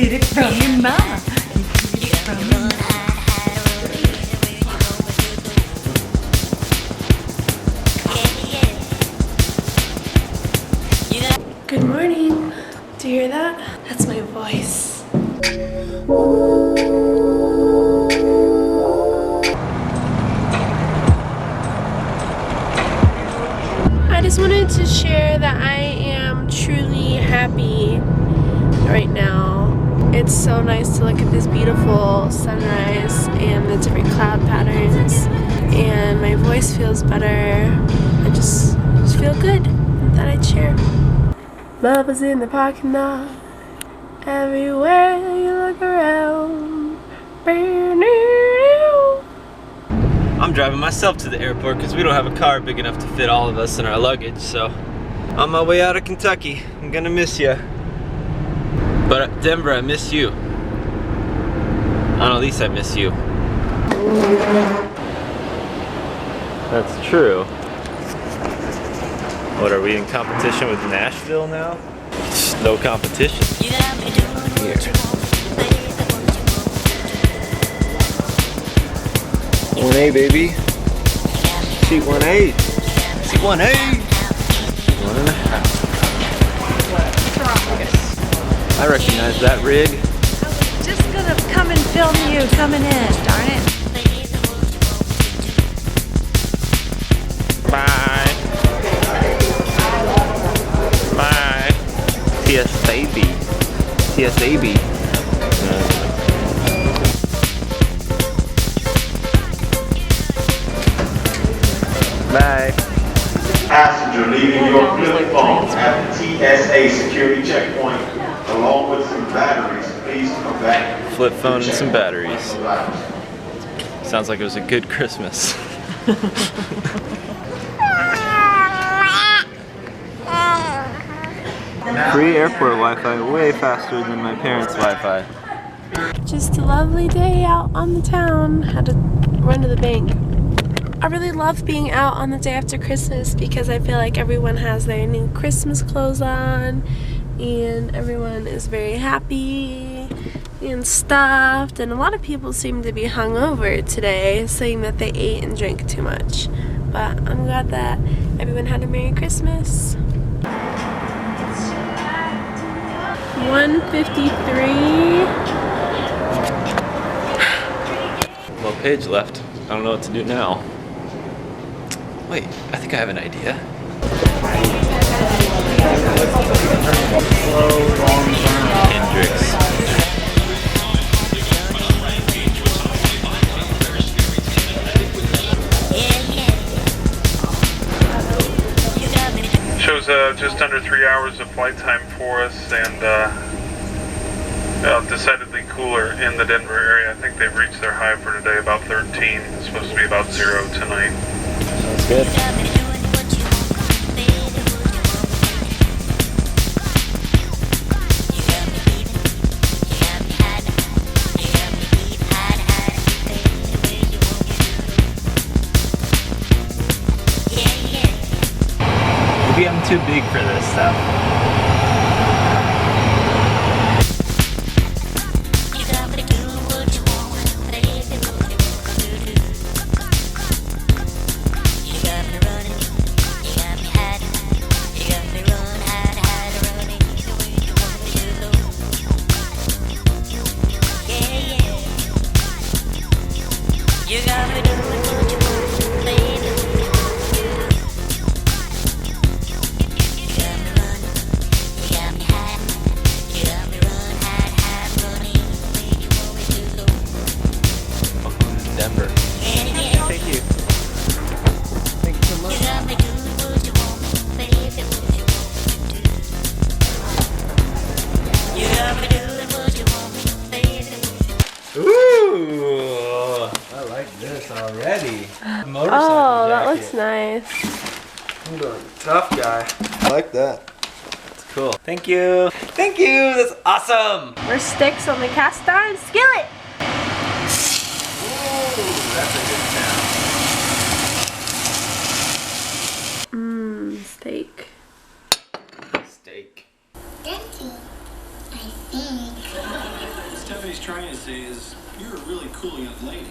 get it from your mama. You get it from your mama. Good morning. Do you hear that? That's my voice. I just wanted to share that I am truly happy right now. It's so nice to look at this beautiful sunrise and the different cloud patterns, and my voice feels better. I just feel good. I thought I'd share. Love is in the parking lot. Everywhere you look around. I'm driving myself to the airport because we don't have a car big enough to fit all of us and our luggage, so on my way out of Kentucky. I'm gonna miss you. But Denver, I miss you. Annalise, I miss you. That's true. What, are we in competition with Nashville now? No competition. Here. 1A, baby. Seat 1A. Seat 1A. 1.5. Yes. I recognize that rig. I was just gonna come and film you coming in, darn it. Bye. Bye. TS baby. TS baby. Bye. Passenger leaving your flip phone at the TSA security checkpoint, along with some batteries. Please come back. Flip phone and some batteries. Sounds like it was a good Christmas. Free airport Wi-Fi, way faster than my parents' Wi-Fi. Just a lovely day out on the town. Had to run to the bank. I really love being out on the day after Christmas because I feel like everyone has their new Christmas clothes on and everyone is very happy and stuffed, and a lot of people seem to be hungover today, saying that they ate and drank too much. But I'm glad that everyone had a Merry Christmas. 1:53. Well, Paige left. I don't know what to do now. Wait, I think I have an idea. Hendrix. Shows just under 3 hours of flight time for us, and decidedly cooler in the Denver area. I think they've reached their high for today, about 13. It's supposed to be about 0 tonight. Sounds good. Maybe I'm too big for this stuff. Denver. Thank you. Thank you so much. Ooh, I like this already. Oh, that looks nice. I'm going tough guy. I like that. It's cool. Thank you. Thank you. That's awesome. More sticks on the cast iron skillet. That's a good sound. Mmm, steak. Steak. Daddy, I think he's trying to say is, you're a really cool young lady.